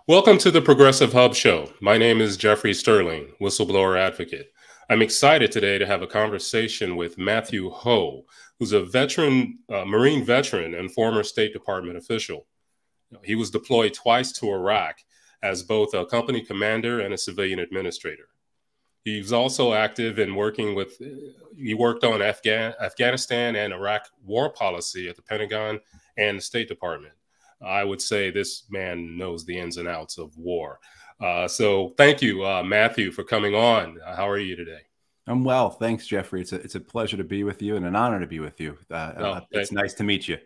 Welcome to the Progressive Hub Show. My name is Jeffrey Sterling, whistleblower advocate. I'm excited today to have a conversation with Matthew Hoh, who's a veteran, Marine veteran and former State Department official. He was deployed twice to Iraq as both a company commander and a civilian administrator. He's also active in he worked on Afghanistan and Iraq war policy at the Pentagon and the State Department. I would say this man knows the ins and outs of war. So thank you, Matthew, for coming on. How are you today? I'm well. Thanks, Jeffrey. It's a pleasure to be with you and an honor to be with you. It's nice to meet you.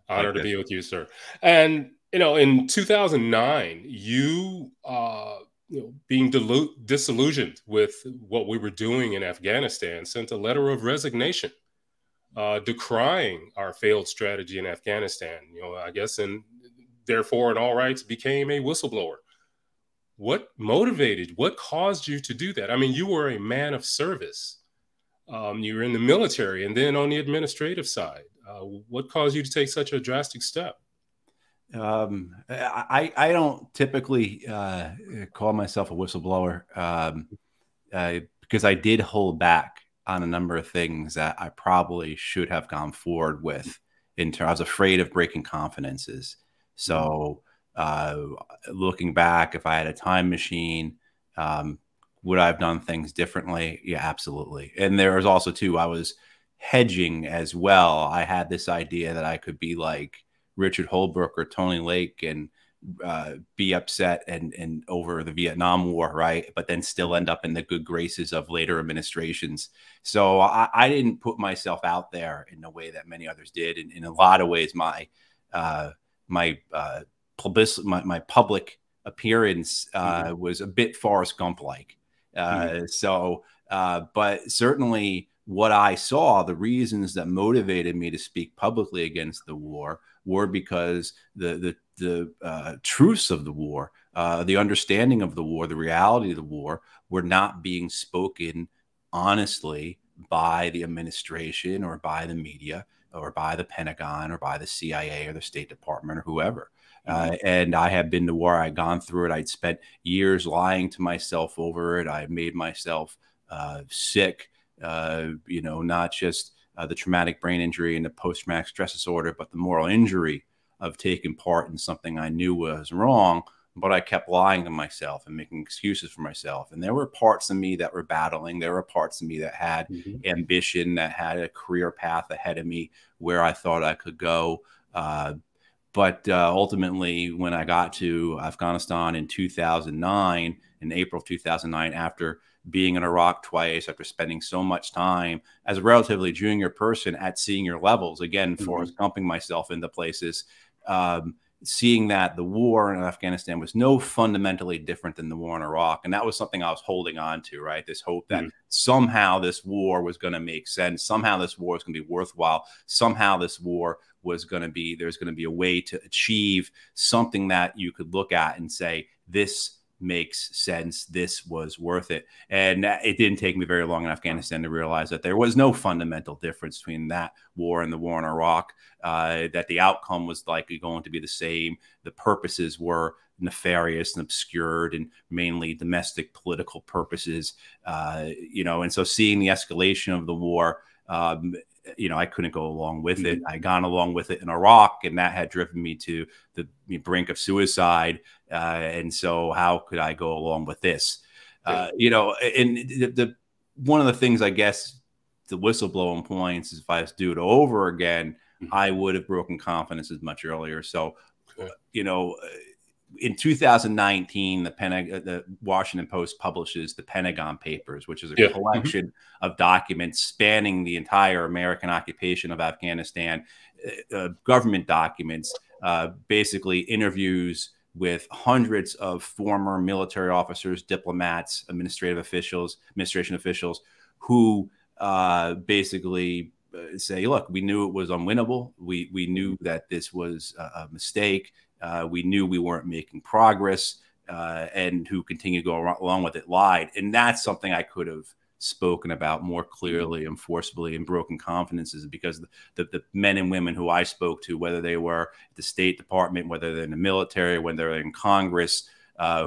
Honor to be with you, sir. And, in 2009, you being disillusioned with what we were doing in Afghanistan, sent a letter of resignation decrying our failed strategy in Afghanistan, I guess, and therefore in all rights became a whistleblower. What caused you to do that? I mean, you were a man of service. You were in the military and then on the administrative side. What caused you to take such a drastic step? I don't typically call myself a whistleblower because I did hold back on a number of things that I probably should have gone forward with. I was afraid of breaking confidences. So looking back, if I had a time machine, would I have done things differently? Yeah, absolutely. And there was also, too, I was hedging as well. I had this idea that I could be like Richard Holbrooke or Tony Lake and be upset and over the Vietnam War, right? But then still end up in the good graces of later administrations. So I didn't put myself out there in the way that many others did. And in a lot of ways, my public appearance was a bit Forrest Gump-like. But certainly what I saw, the reasons that motivated me to speak publicly against the war were because the truths of the war, the understanding of the war, the reality of the war were not being spoken honestly by the administration or by the media or by the Pentagon or by the CIA or the State Department or whoever. And I had been to war. I'd gone through it. I'd spent years lying to myself over it. I made myself sick, not just the traumatic brain injury and the post-traumatic stress disorder, but the moral injury of taking part in something I knew was wrong, but I kept lying to myself and making excuses for myself. And there were parts of me that were battling. There were parts of me that had ambition, that had a career path ahead of me where I thought I could go. But ultimately, when I got to Afghanistan in 2009, in April of 2009, after being in Iraq twice, after spending so much time as a relatively junior person at senior levels, again, Forrest Gumping myself into places, seeing that the war in Afghanistan was no fundamentally different than the war in Iraq. And that was something I was holding on to, right? This hope that somehow this war was going to make sense. Somehow this war is going to be worthwhile. Somehow this war was going to be, there's going to be a way to achieve something that you could look at and say, this makes sense. This was worth it. And it didn't take me very long in Afghanistan to realize that there was no fundamental difference between that war and the war in Iraq, that the outcome was likely going to be the same. The purposes were nefarious and obscured and mainly domestic political purposes, and so seeing the escalation of the war, I couldn't go along with it. I gone along with it in Iraq, and that had driven me to the brink of suicide. And so how could I go along with this? And one of the things, I guess, the whistleblowing points is if I was to do it over again, I would have broken confidences much earlier. So, in 2019, the Washington Post publishes the Pentagon Papers, which is a collection of documents spanning the entire American occupation of Afghanistan, government documents, basically interviews with hundreds of former military officers, diplomats, administration officials who basically say, look, we knew it was unwinnable. We knew that this was a mistake. We knew we weren't making progress, and who continued to go along with it lied. And that's something I could have spoken about more clearly and forcibly in broken confidences, because the men and women who I spoke to, whether they were at the State Department, whether they're in the military, whether they're in Congress,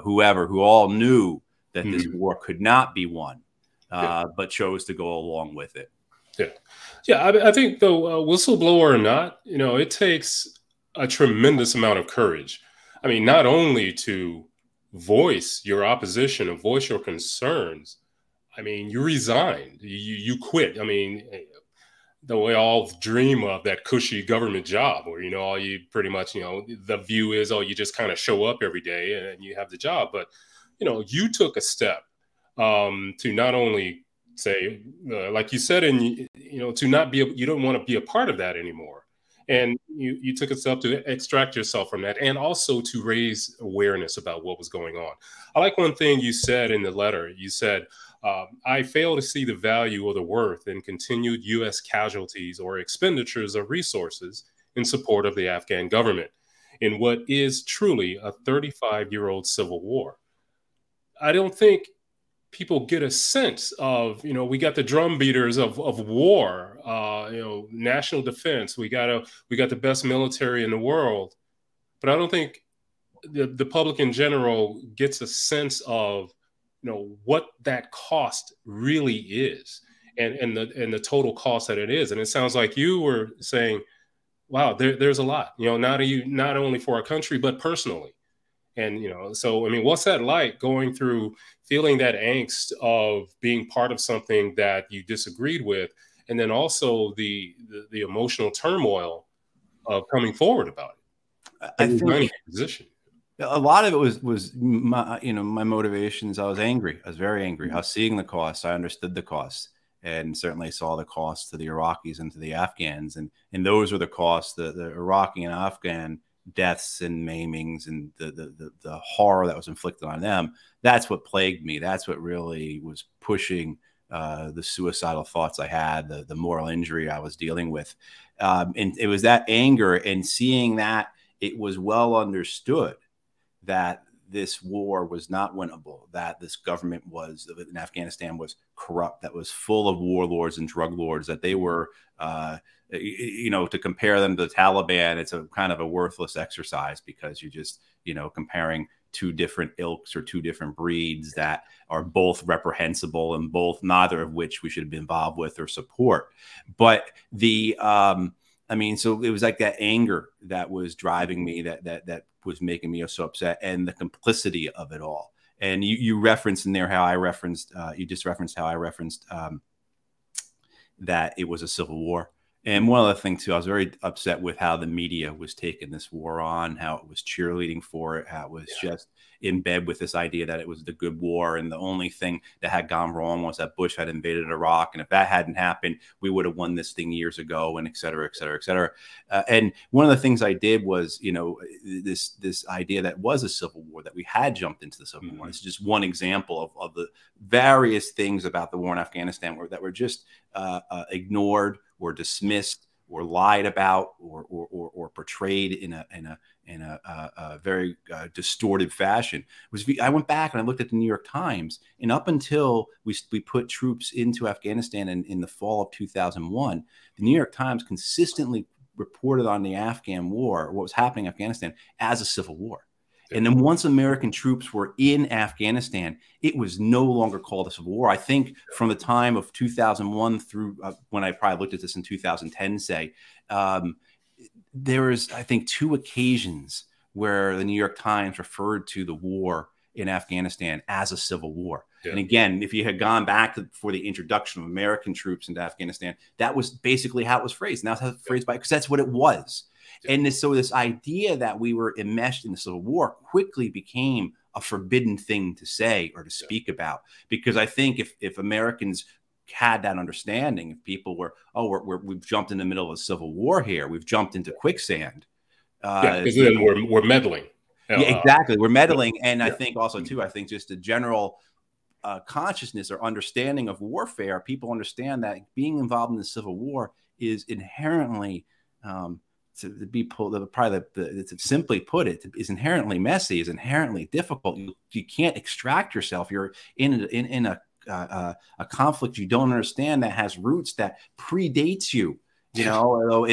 whoever, who all knew that this war could not be won, but chose to go along with it. I think though, whistleblower or not, it takes a tremendous amount of courage. I mean, not only to voice your opposition and voice your concerns. I mean, you resigned, you quit. I mean, the way all dream of that cushy government job where, all you pretty much, the view is, oh, you just kind of show up every day and you have the job. But, you took a step to not only say, like you said, and, to not be, you don't want to be a part of that anymore. And you took a step to extract yourself from that, and also to raise awareness about what was going on. I like one thing you said in the letter. You said, I fail to see the value or the worth in continued U.S. casualties or expenditures of resources in support of the Afghan government in what is truly a 35-year-old civil war. I don't think people get a sense of, we got the drum beaters of war, national defense. We got the best military in the world, but I don't think the public in general gets a sense of, what that cost really is, and the total cost that it is. And it sounds like you were saying, wow, there's a lot, not only for our country, but personally. And, so, I mean, what's that like, going through feeling that angst of being part of something that you disagreed with, and then also the emotional turmoil of coming forward about it? I think position. A lot of it was my, my motivations. I was angry. I was very angry. I was seeing the cost. I understood the cost, and certainly saw the cost to the Iraqis and to the Afghans. And those were the costs, the Iraqi and Afghan deaths and maimings and the horror that was inflicted on them. That's what plagued me. That's what really was pushing the suicidal thoughts I had, the moral injury I was dealing with. And it was that anger, and seeing that it was well understood that this war was not winnable, that this government in Afghanistan was corrupt, that was full of warlords and drug lords, that they were, to compare them to the Taliban, it's a kind of a worthless exercise, because you're just, comparing two different ilks or two different breeds that are both reprehensible, and neither of which we should be involved with or support. But so it was like that anger that was driving me, that was making me so upset, and the complicity of it all. And you referenced in there how I referenced, you just referenced how I referenced that it was a civil war. And one other thing too, I was very upset with how the media was taking this war on, how it was cheerleading for it, how it was just in bed with this idea that it was the good war, and the only thing that had gone wrong was that Bush had invaded Iraq, and if that hadn't happened, we would have won this thing years ago, and et cetera, et cetera, et cetera. And one of the things I did was, this idea that was a civil war, that we had jumped into the civil war. It's just one example of the various things about the war in Afghanistan that were just ignored, or dismissed, or lied about, or portrayed in a very distorted fashion. I went back and I looked at the New York Times, and up until we put troops into Afghanistan in the fall of 2001, the New York Times consistently reported on the Afghan war, what was happening in Afghanistan, as a civil war. And then once American troops were in Afghanistan, it was no longer called a civil war. I think from the time of 2001 through when I probably looked at this in 2010, say, there was, I think, 2 occasions where the New York Times referred to the war in Afghanistan as a civil war. And again, if you had gone back for the introduction of American troops into Afghanistan, that was basically how it was phrased. Now it's phrased because that's what it was. And so this idea that we were enmeshed in the Civil War quickly became a forbidden thing to say or to speak about, because I think if Americans had that understanding, if people were, we've jumped in the middle of a civil war here, we've jumped into quicksand. Because then we're meddling. Yeah, exactly. We're meddling. And I think also too, I think just a general consciousness or understanding of warfare, people understand that being involved in the Civil War is inherently to be pulled, to simply put it, is inherently messy, is inherently difficult. You can't extract yourself. You're in a a conflict you don't understand that has roots that predates you. You know,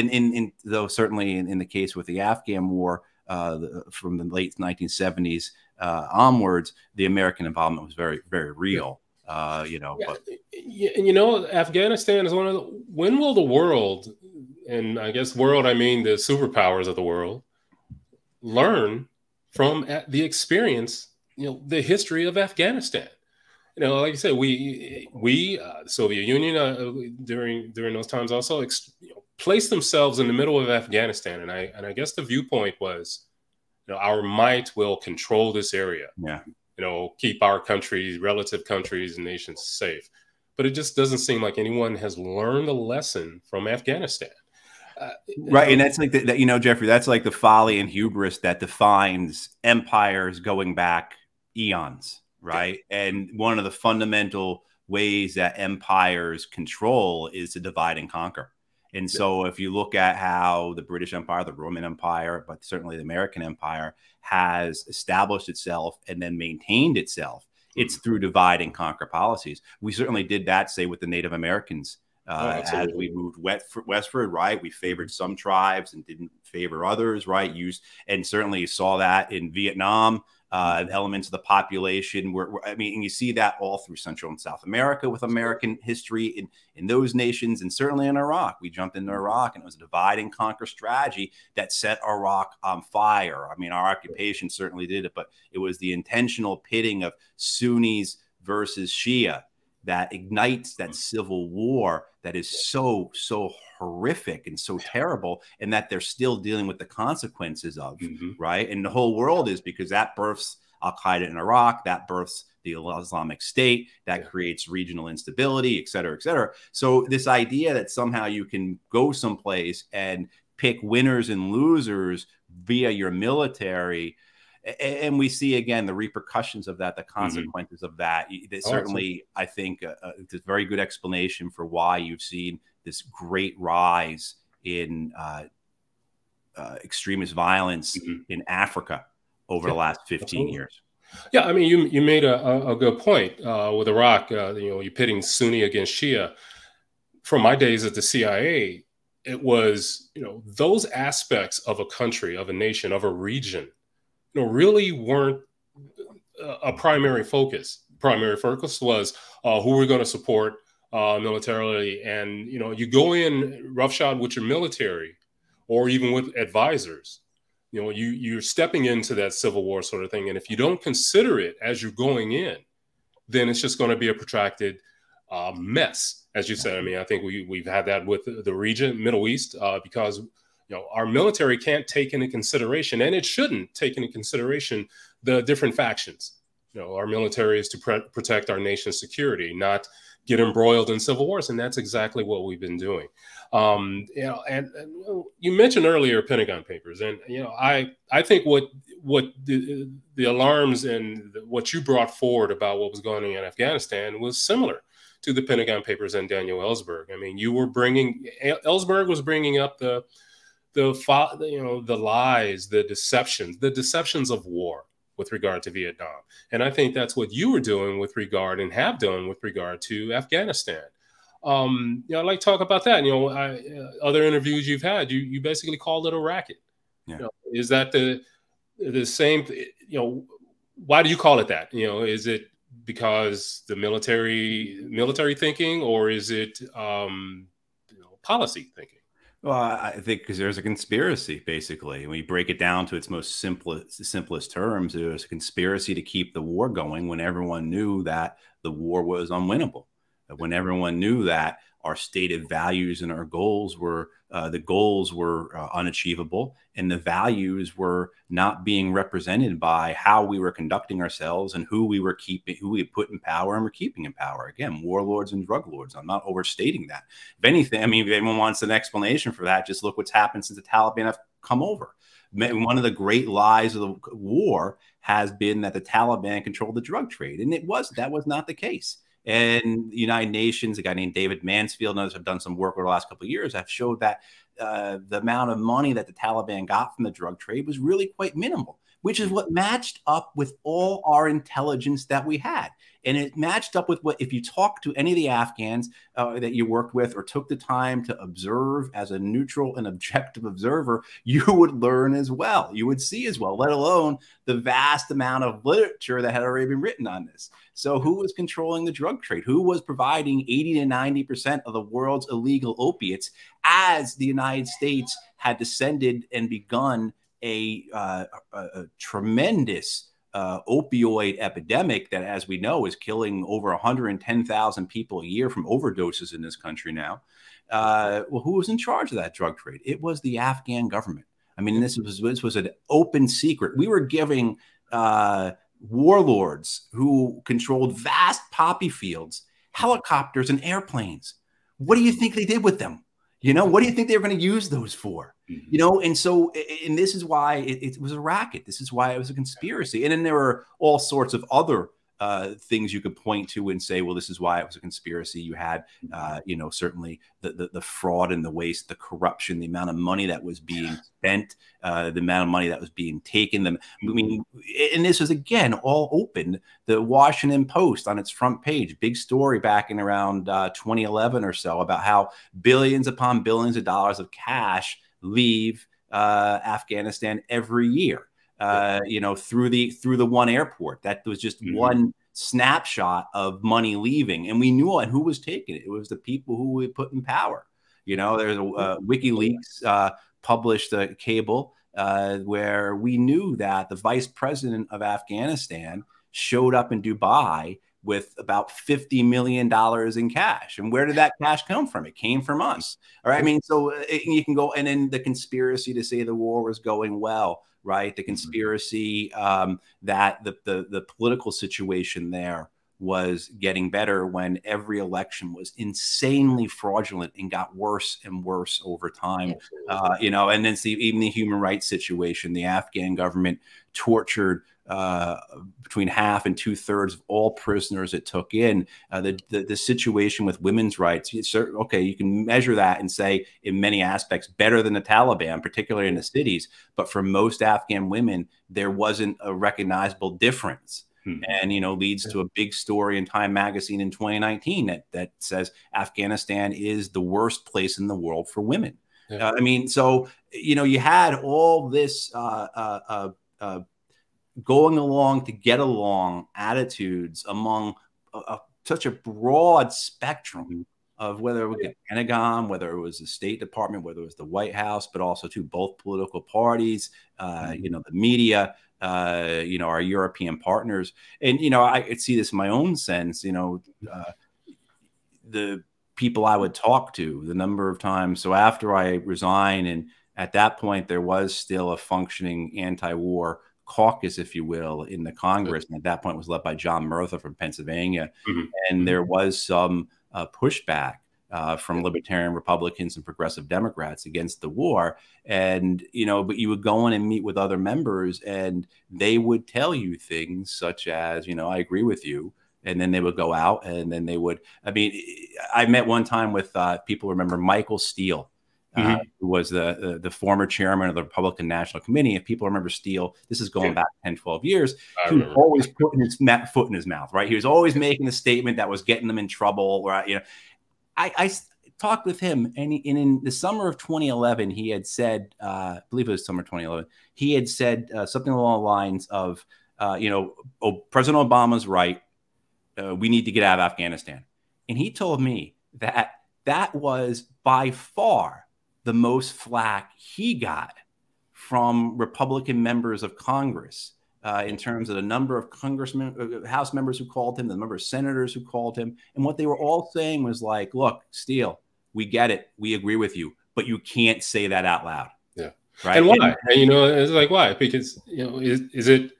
though certainly in the case with the Afghan war from the late 1970s onwards, the American involvement was very, very real. You know, but you know, Afghanistan is one of the, when will the world, and I guess world, I mean the superpowers of the world, learn from the experience, you know, the history of Afghanistan? You know, like you said, the Soviet Union during those times also placed themselves in the middle of Afghanistan, and I guess the viewpoint was, you know, our might will control this area. Yeah. You know, keep our countries, relative countries, and nations safe. But it just doesn't seem like anyone has learned a lesson from Afghanistan. Right. And that's like that, you know, Jeffrey, that's like the folly and hubris that defines empires going back eons. Right. And one of the fundamental ways that empires control is to divide and conquer. And so if you look at how the British Empire, the Roman Empire, but certainly the American Empire has established itself and then maintained itself, it's through divide and conquer policies. We certainly did that, say, with the Native Americans. As we moved westward, right? We favored some tribes and didn't favor others, right? And certainly saw that in Vietnam, elements of the population I mean, and you see that all through Central and South America with American history in those nations, and certainly in Iraq. We jumped into Iraq, and it was a divide and conquer strategy that set Iraq on fire. I mean, our occupation certainly did it, but it was the intentional pitting of Sunnis versus Shia that ignites that civil war that is so horrific and so terrible, and that they're still dealing with the consequences of, right? And the whole world is, because that births Al-Qaeda in Iraq, that births the Islamic State, that creates regional instability, et cetera, et cetera. So this idea that somehow you can go someplace and pick winners and losers via your military, and we see again the repercussions of that, the consequences of that. Certainly, I think it's a very good explanation for why you've seen this great rise in extremist violence in Africa over the last 15 years. Yeah, I mean, you made a good point with Iraq. You know, you're pitting Sunni against Shia. From my days at the CIA, it was, you know, those aspects of a country, of a nation, of a region, you know, really weren't a primary focus. Primary focus was who we're going to support militarily. And, you know, you go in roughshod with your military or even with advisors, you know, you're stepping into that civil war sort of thing. And if you don't consider it as you're going in, then it's just going to be a protracted mess, as you said. I mean, I think we've had that with the region, Middle East, because you know, our military can't take into consideration, and it shouldn't take into consideration, the different factions. You know, our military is to protect our nation's security, not get embroiled in civil wars, and that's exactly what we've been doing. You know, and you mentioned earlier Pentagon Papers, and you know, I think what the alarms and what you brought forward about what was going on in Afghanistan was similar to the Pentagon Papers and Daniel Ellsberg. I mean, Ellsberg was bringing up the lies, the deceptions of war with regard to Vietnam. And I think that's what you were doing with regard, and have done with regard, to Afghanistan. You know, I'd like to talk about that. You know, other interviews you've had, you basically called it a racket. Yeah. You know, is that the same? You know, why do you call it that? You know, is it because the military thinking, or is it policy thinking? Well, I think because there's a conspiracy, basically. When you break it down to its most simplest terms, it was a conspiracy to keep the war going when everyone knew that the war was unwinnable, when everyone knew that our stated values and our goals were unachievable, and the values were not being represented by how we were conducting ourselves and who we put in power and were keeping in power. Again, warlords and drug lords. I'm not overstating that. If anything, I mean, if anyone wants an explanation for that, just look what's happened since the Taliban have come over. One of the great lies of the war has been that the Taliban controlled the drug trade, and that was not the case. And the United Nations, a guy named David Mansfield and others have done some work over the last couple of years, have showed that the amount of money that the Taliban got from the drug trade was really quite minimal, which is what matched up with all our intelligence that we had. And it matched up with what, if you talk to any of the Afghans that you worked with or took the time to observe as a neutral and objective observer, you would learn as well. You would see as well, let alone the vast amount of literature that had already been written on this. So who was controlling the drug trade? Who was providing 80 to 90% of the world's illegal opiates as the United States had descended and begun a tremendous opioid epidemic that, as we know, is killing over 110,000 people a year from overdoses in this country now. Well, who was in charge of that drug trade? It was the Afghan government. I mean, this was an open secret. We were giving warlords who controlled vast poppy fields helicopters and airplanes. What do you think they did with them? You know, what do you think they were going to use those for? You know, and so, and this is why it was a racket. This is why it was a conspiracy. And then there were all sorts of other things you could point to and say, well, this is why it was a conspiracy. You had, you know, certainly the fraud and the waste, the corruption, the amount of money that was being spent, the amount of money that was being taken. I mean, and this was, again, all open. The Washington Post on its front page, big story back in around 2011 or so about how billions upon billions of dollars of cash leave Afghanistan every year. You know, through the one airport. That was just one snapshot of money leaving, and we knew who was taking it. It was the people who we put in power. You know, there's a WikiLeaks published a cable where we knew that the vice president of Afghanistan showed up in Dubai with about $50 million in cash. And where did that cash come from? It came from us. All right. I mean, so you can go, and then the conspiracy to say the war was going well, right? The conspiracy that the political situation there was getting better when every election was insanely fraudulent and got worse and worse over time. You know, and then even the human rights situation, the Afghan government tortured between half and 2/3 of all prisoners it took in. The situation with women's rights, okay, you can measure that and say in many aspects better than the Taliban, particularly in the cities. But for most Afghan women, there wasn't a recognizable difference. And, you know, leads to a big story in Time magazine in 2019 that says Afghanistan is the worst place in the world for women. I mean, so, you know, you had all this going along to get along attitudes among such a broad spectrum of whether it was the Pentagon, whether it was the State Department, whether it was the White House, but also to both political parties, you know, the media, you know, our European partners. And, you know, I could see this in my own sense, you know, the people I would talk to, the number of times. So after I resigned, and at that point, there was still a functioning anti-war caucus, if you will, in the Congress. And at that point, it was led by John Murtha from Pennsylvania. And there was some pushback from libertarian Republicans and progressive Democrats against the war. And, you know, but you would go in and meet with other members and they would tell you things such as, you know, I agree with you. And then they would go out and then they would, I mean, I met one time with people remember Michael Steele, who was the former chairman of the Republican National Committee. If people remember Steele, this is going back 10, 12 years. He was always putting his foot in his mouth, right? He was always making a statement that was getting them in trouble, right? You know, I talked with him, and in the summer of 2011, he had said, I believe it was summer 2011, he had said something along the lines of, you know, President Obama's right. We need to get out of Afghanistan. And he told me that that was by far the most flack he got from Republican members of Congress in terms of the number of congressmen, House members who called him, the number of senators who called him. And what they were all saying was like, look, Steele, we get it. We agree with you, but you can't say that out loud. Yeah. Right. And why? And, you know, it's like, why? Because, you know, is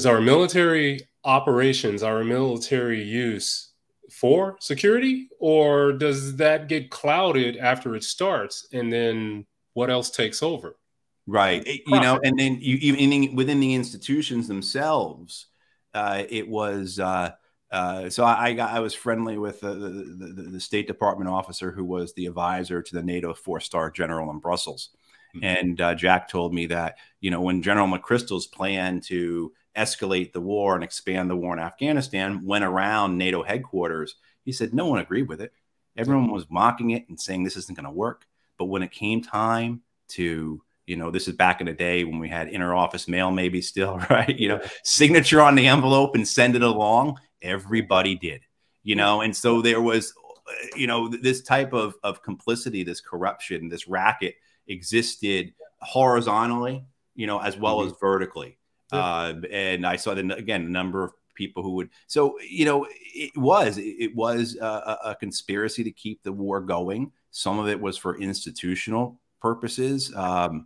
our military operations, our military use for security, or does that get clouded after it starts, and then what else takes over? Right. You know, and then you even within the institutions themselves, it was So I was friendly with the State Department officer who was the advisor to the NATO four-star general in Brussels. And Jack told me that, you know, when General McChrystal's plan to escalate the war and expand the war in Afghanistan went around NATO headquarters, he said no one agreed with it. Everyone was mocking it and saying this isn't going to work. But when it came time to, you know, this is back in the day when we had inter-office mail, maybe still, right? You know, signature on the envelope and send it along. Everybody did, you know, and so there was, you know, this type of complicity, this corruption, this racket existed horizontally, you know, as well as vertically. And I saw then again a number of people who would. So, you know, it was a conspiracy to keep the war going. Some of it was for institutional purposes. New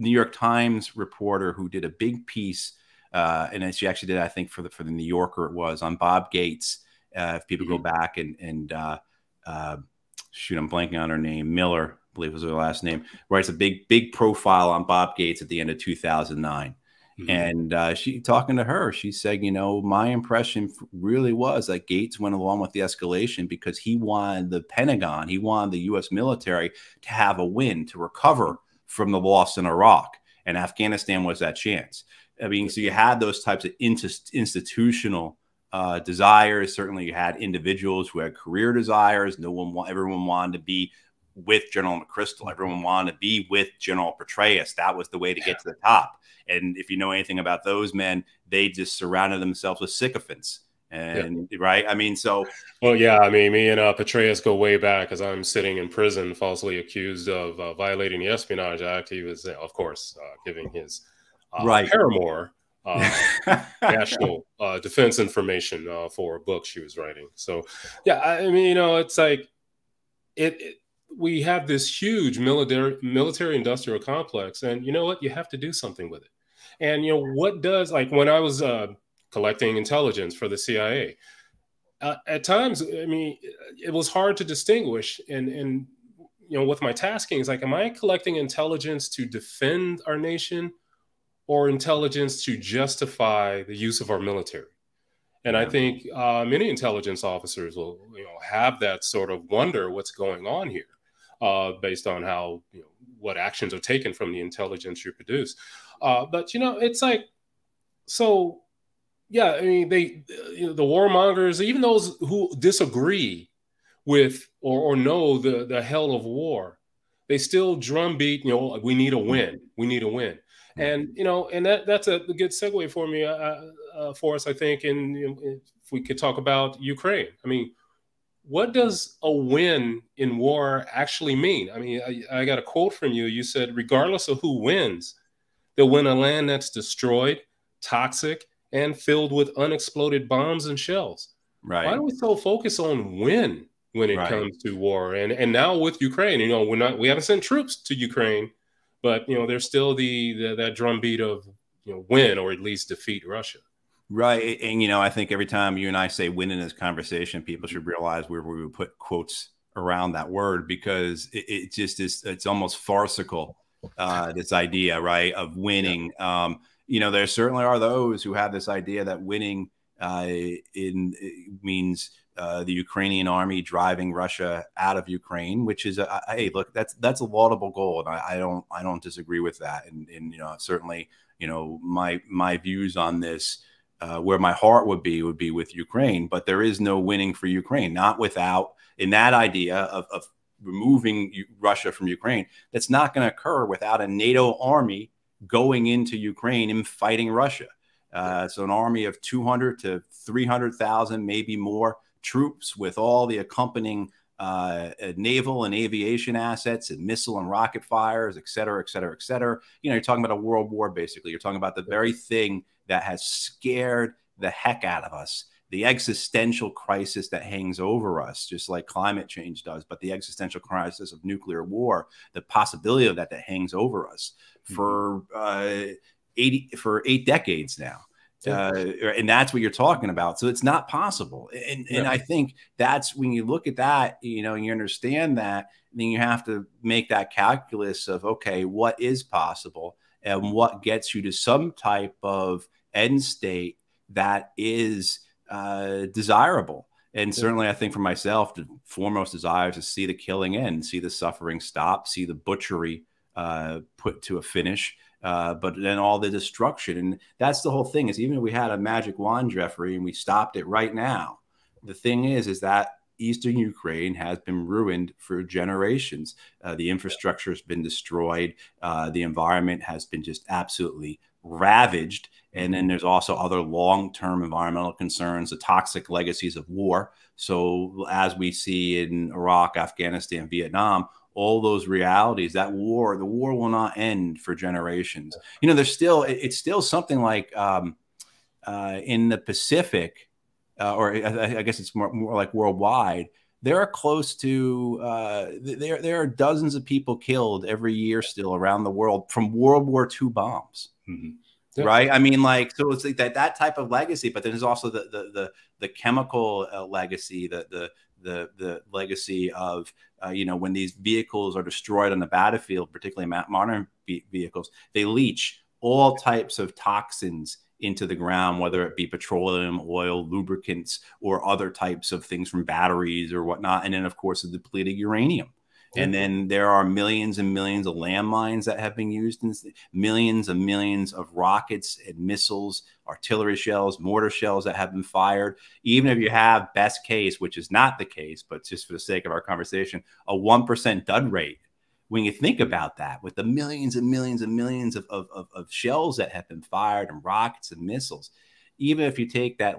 York Times reporter who did a big piece, and she actually did, I think, for the New Yorker, it was on Bob Gates. If people go back and shoot, I'm blanking on her name, Miller, I believe was her last name, writes a big profile on Bob Gates at the end of 2009. And she, talking to her, she said, you know, my impression really was that Gates went along with the escalation because he wanted the Pentagon, he wanted the U.S. military to have a win, to recover from the loss in Iraq. And Afghanistan was that chance. I mean, so you had those types of institutional desires. Certainly you had individuals who had career desires. Everyone wanted to be with General McChrystal. Everyone wanted to be with General Petraeus. That was the way to get to the top. And if you know anything about those men, they just surrounded themselves with sycophants. And right. I mean, so. Well, yeah, I mean, me and Petraeus go way back as I'm sitting in prison, falsely accused of violating the Espionage Act. He was, of course, giving his paramour national defense information for a book she was writing. So, yeah, I mean, you know, it's like we have this huge military industrial complex, and you know what? You have to do something with it. And, you know, what does, like when I was collecting intelligence for the CIA, at times, I mean, it was hard to distinguish. And, you know, with my tasking, it's like, am I collecting intelligence to defend our nation or intelligence to justify the use of our military? And I think many intelligence officers will, you know, have that sort of wonder what's going on here, based on how, you know, what actions are taken from the intelligence you produce. But, you know, it's like, so, yeah, I mean, you know, the warmongers, even those who disagree with or know the hell of war, they still drumbeat, you know, we need a win. We need a win. And, you know, and that's a good segue for me, for us, I think. And you know, if we could talk about Ukraine, I mean, what does a win in war actually mean? I mean, I got a quote from you. You said, regardless of who wins, they'll win a land that's destroyed, toxic, and filled with unexploded bombs and shells. Right. Why do we so focus on win when it comes to war? And now with Ukraine, you know, we haven't sent troops to Ukraine, but, you know, there's still that drumbeat of, you know, win or at least defeat Russia. Right. And, you know, I think every time you and I say win in this conversation, people should realize where we would put quotes around that word, because it just is, it's almost farcical, this idea, right, of winning. You know, there certainly are those who have this idea that winning means the Ukrainian army driving Russia out of Ukraine, which is hey, look, that's a laudable goal, and I don't disagree with that. And you know, certainly, you know, my views on this, where my heart would be with Ukraine, but there is no winning for Ukraine, not without, in that idea of removing Russia from Ukraine. That's not going to occur without a NATO army going into Ukraine and fighting Russia. So an army of 200 to 300,000, maybe more troops, with all the accompanying naval and aviation assets and missile and rocket fires, et cetera, et cetera, et cetera. You know, you're talking about a world war, basically. You're talking about the very thing that has scared the heck out of us, the existential crisis that hangs over us, just like climate change does, but the existential crisis of nuclear war, the possibility of that hangs over us for 8 decades now. And that's what you're talking about. So it's not possible. And I think that's when you look at that, you know, and you understand that, then you have to make that calculus of, okay, what is possible and what gets you to some type of end state that is desirable. And certainly, I think for myself, the foremost desire is to see the killing end, see the suffering stop, see the butchery put to a finish, but then all the destruction. And that's the whole thing, is even if we had a magic wand, Jeffrey, and we stopped it right now, the thing is that Eastern Ukraine has been ruined for generations. The infrastructure has been destroyed. The environment has been just absolutely ravaged. And then there's also other long-term environmental concerns, the toxic legacies of war. So as we see in Iraq, Afghanistan, Vietnam, all those realities, the war will not end for generations. You know, it's still something like in the Pacific, or I guess it's more like worldwide, there are close to there are dozens of people killed every year still around the world from World War II bombs. Mm-hmm. Yeah. Right. I mean, like, so it's like that type of legacy, but then there's also the chemical legacy, the legacy of, you know, when these vehicles are destroyed on the battlefield, particularly modern vehicles, they leach all types of toxins into the ground, whether it be petroleum, oil, lubricants, or other types of things from batteries or whatnot. And then, of course, the depleted uranium. And then there are millions and millions of landmines that have been used, and millions and millions of rockets and missiles, artillery shells, mortar shells that have been fired. Even if you have, best case, which is not the case, but just for the sake of our conversation, a 1% dud rate. When you think about that, with the millions and millions and millions of shells that have been fired and rockets and missiles, even if you take that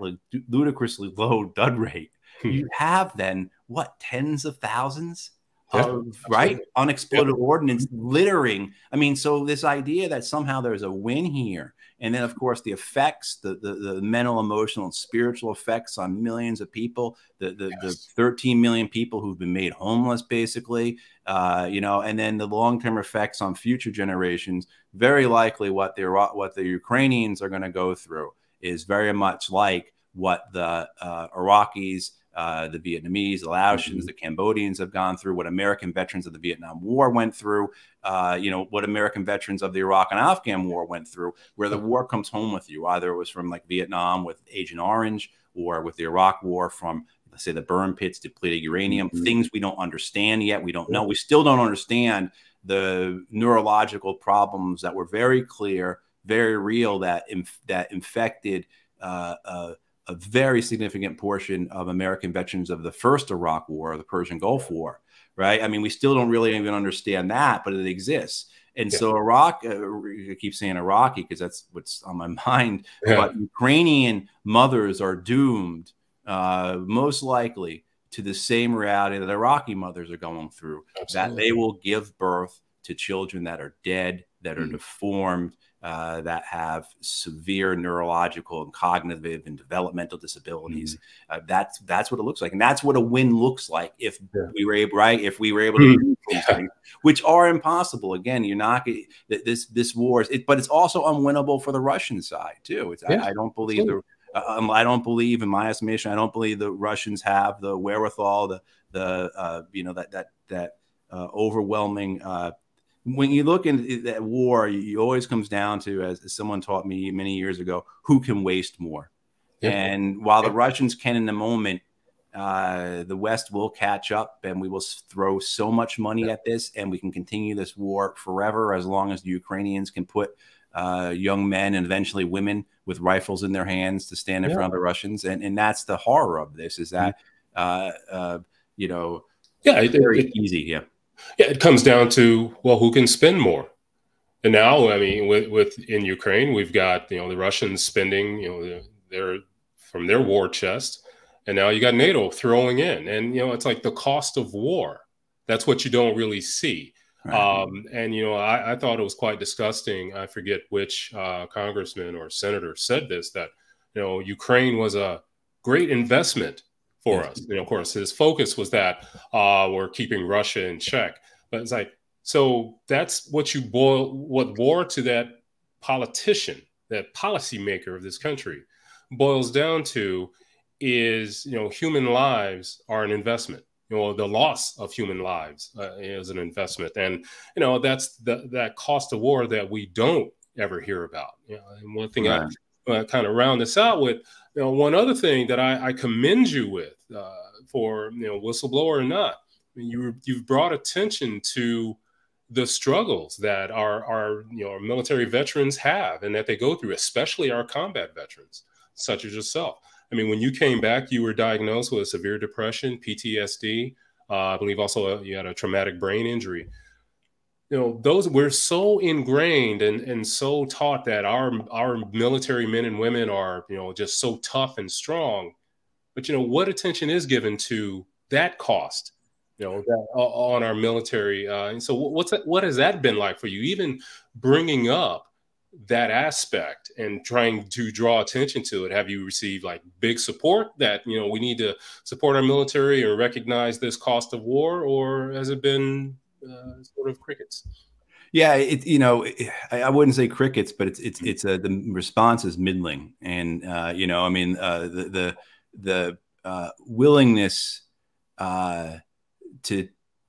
ludicrously low dud rate, you have then, what, tens of thousands of unexploded ordnance littering. I mean, so this idea that somehow there's a win here, and then of course the effects, the mental, emotional, and spiritual effects on millions of people, the 13 million people who've been made homeless, basically, you know, and then the long-term effects on future generations. Very likely, what the Ukrainians are going to go through is very much like what the Iraqis, the Vietnamese, the Laotians, the Cambodians have gone through, what American veterans of the Vietnam War went through, you know, what American veterans of the Iraq and Afghan War went through, where the war comes home with you. Either it was from like Vietnam with Agent Orange, or with the Iraq War from, let's say, the burn pits, depleted uranium, things we don't understand yet. We don't know. We still don't understand the neurological problems that were very clear, very real, that infected a very significant portion of American veterans of the first Iraq War, the Persian Gulf War, right? I mean, we still don't really even understand that, but it exists. And so Iraq, I keep saying Iraqi because that's what's on my mind, but Ukrainian mothers are doomed, most likely, to the same reality that Iraqi mothers are going through, that they will give birth to children that are dead, that are deformed, that have severe neurological and cognitive and developmental disabilities. That's what it looks like, and that's what a win looks like if we were able, if we were able to do these things, which are impossible. Again, you're not this war, but it's also unwinnable for the Russian side too. I don't believe I don't believe, in my estimation, I don't believe the Russians have the wherewithal, you know, that overwhelming. When you look into that war, it always comes down to, as someone taught me many years ago, who can waste more. And while the Russians can in the moment, the West will catch up, and we will throw so much money at this, and we can continue this war forever, as long as the Ukrainians can put young men and eventually women with rifles in their hands to stand in front of the Russians. And that's the horror of this, is that, you know, it's very easy. Yeah, it comes down to, well, who can spend more? And now, I mean, with in Ukraine, we've got, you know, the Russians spending, you know, their from their war chest, and now you got NATO throwing in, and you know, it's like the cost of war. That's what you don't really see. And you know, I thought it was quite disgusting. I forget which congressman or senator said this, that, you know, Ukraine was a great investment for us. You know, of course, his focus was that we're keeping Russia in check. But it's like, so that's what war to that politician, that policymaker of this country, boils down to is, you know, human lives are an investment. You know, the loss of human lives is an investment. And, you know, that's that cost of war that we don't ever hear about. You know, and one thing kind of round this out with, one other thing that I commend you with, for, whistleblower or not. I mean, you've brought attention to the struggles that our military veterans have and that they go through, especially our combat veterans, such as yourself. I mean, when you came back, you were diagnosed with severe depression, PTSD. I believe also you had a traumatic brain injury. Those, we're so ingrained and so taught that our military men and women are, just so tough and strong. But what attention is given to that cost, on our military. And so what has that been like for you, even bringing up that aspect and trying to draw attention to it? Have you received like big support that, we need to support our military or recognize this cost of war, or has it been sort of crickets? Yeah, I wouldn't say crickets, but the response is middling. And I mean, the willingness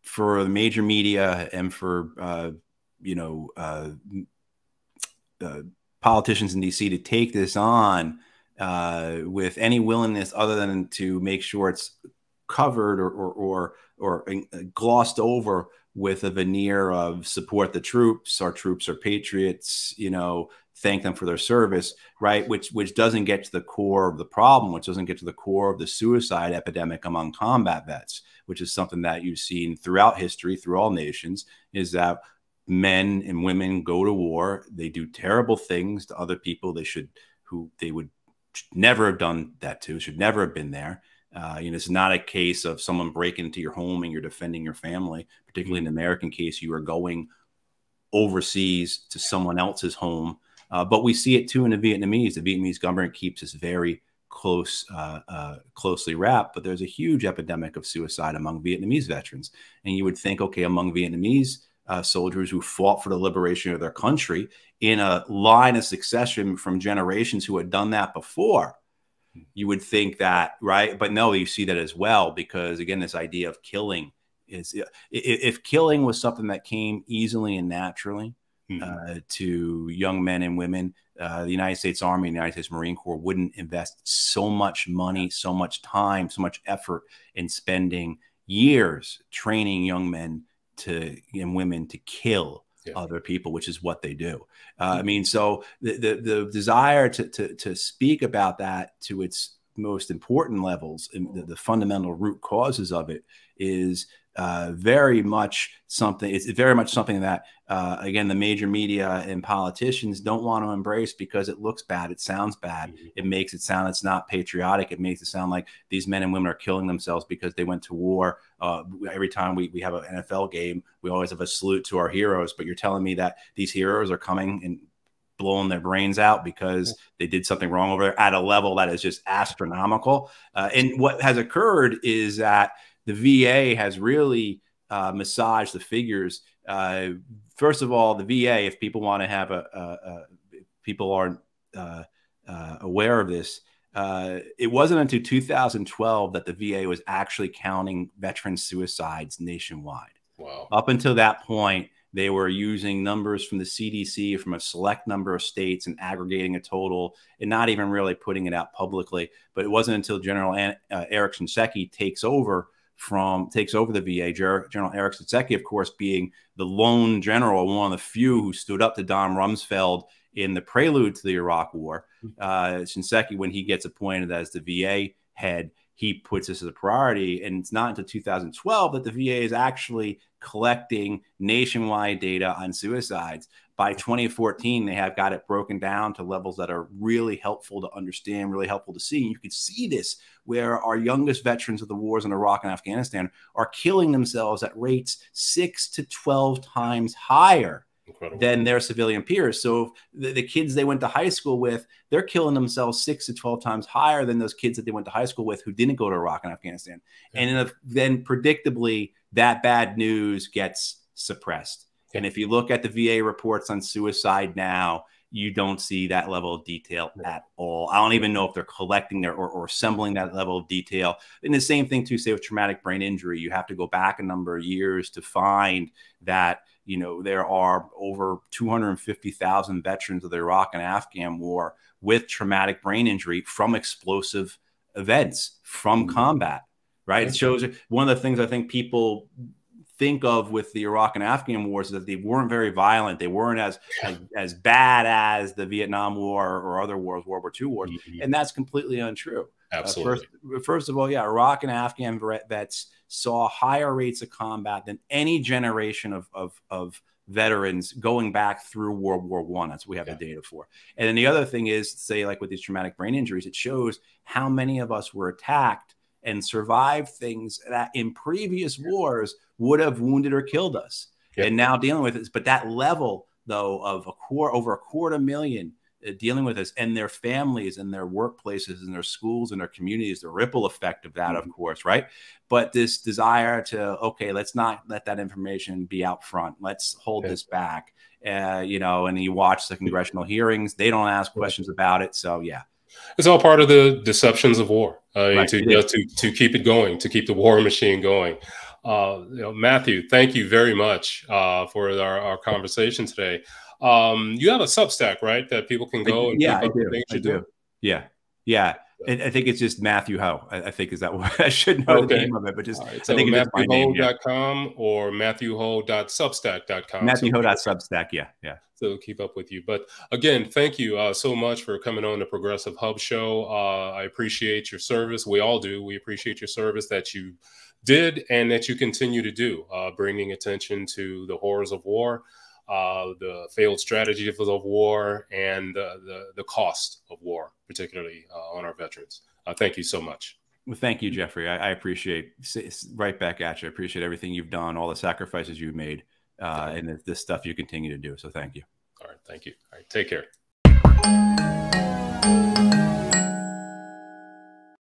for the major media and for politicians in DC to take this on with any willingness other than to make sure it's covered or glossed over with a veneer of support the troops, our troops are patriots, thank them for their service, right? Which doesn't get to the core of the problem, which doesn't get to the core of the suicide epidemic among combat vets, which is something that you've seen throughout history, through all nations, is that men and women go to war. They do terrible things to other people who they would never have done that to, should never have been there. It's not a case of someone breaking into your home and you're defending your family. Particularly in the American case, you are going overseas to someone else's home. But we see it too in the Vietnamese. The Vietnamese government keeps this very closely wrapped, but there's a huge epidemic of suicide among Vietnamese veterans. And you would think, okay, among Vietnamese soldiers who fought for the liberation of their country in a line of succession from generations who had done that before, you would think that, right? But no, you see that as well, because again, this idea of killing is, if killing was something that came easily and naturally to young men and women, the United States Army and the United States Marine Corps wouldn't invest so much money, so much time, so much effort in spending years training young men and women to kill other people, which is what they do. I mean, so the desire to speak about that to its most important levels, and the fundamental root causes of it, is very much something. It's very much something that, again, the major media and politicians don't want to embrace because it looks bad. It sounds bad. It makes it sound it's not patriotic. It makes it sound like these men and women are killing themselves because they went to war. Every time we have an NFL game, we always have a salute to our heroes. But you're telling me that these heroes are coming and blowing their brains out because they did something wrong over there at a level that is just astronomical. And what has occurred is that the VA has really massaged the figures. First of all, the VA, if people want to have people aren't aware of this, it wasn't until 2012 that the VA was actually counting veteran suicides nationwide. Wow. Up until that point, they were using numbers from the CDC from a select number of states and aggregating a total and not even really putting it out publicly. But it wasn't until General Eric Shinseki takes over the VA. General Eric Shinseki, of course, being the lone general, one of the few who stood up to Don Rumsfeld in the prelude to the Iraq War. Shinseki, when he gets appointed as the VA head, he puts this as a priority. And it's not until 2012 that the VA is actually collecting nationwide data on suicides. By 2014, they have got it broken down to levels that are really helpful to understand, really helpful to see. And you could see this where our youngest veterans of the wars in Iraq and Afghanistan are killing themselves at rates 6 to 12 times higher than their civilian peers. So the kids they went to high school with, they're killing themselves 6 to 12 times higher than those kids that they went to high school with who didn't go to Iraq and Afghanistan. Yeah. And then predictably, that bad news gets suppressed. Yeah. And if you look at the VA reports on suicide now, you don't see that level of detail at all. I don't even know if they're collecting or assembling that level of detail. And the same thing too, say with traumatic brain injury, you have to go back a number of years to find that, there are over 250,000 veterans of the Iraq and Afghan war with traumatic brain injury from explosive events, from combat, right? It shows one of the things I think people think of with the Iraq and Afghan wars is that they weren't very violent. They weren't as bad as the Vietnam War or other wars, World War II wars. And that's completely untrue. Absolutely. First of all, yeah, Iraq and Afghan vets saw higher rates of combat than any generation of veterans going back through World War I. That's what we have the data for. And then the other thing is, say, like with these traumatic brain injuries, it shows how many of us were attacked and survived things that in previous wars would have wounded or killed us. And now dealing with this, but that level though of over a quarter million dealing with this, and their families and their workplaces and their schools and their communities, the ripple effect of that, of course, right? But this desire to, okay, let's not let that information be out front. Let's hold this back, and you watch the congressional hearings, they don't ask questions about it. So yeah. It's all part of the deceptions of war, to keep it going, to keep the war machine going. Matthew, thank you very much for our conversation today. You have a Substack, right, that people can go and keep up with things you do? Yeah. I think it's just Matthew Hoh. I think is that what I should know the name of it, but just so I think it's MatthewHoh.com or MatthewHoh.substack.com. MatthewHoh.substack. Yeah. So keep up with you. But again, thank you so much for coming on the Progressive Hub Show. I appreciate your service. We all do. We appreciate your service that you did and that you continue to do, bringing attention to the horrors of war, the failed strategies of war, and the cost of war, particularly on our veterans. Thank you so much. Well, thank you, Jeffrey. I appreciate, right back at you. I appreciate everything you've done, all the sacrifices you've made, and this stuff you continue to do. So thank you. All right. Thank you. All right. Take care.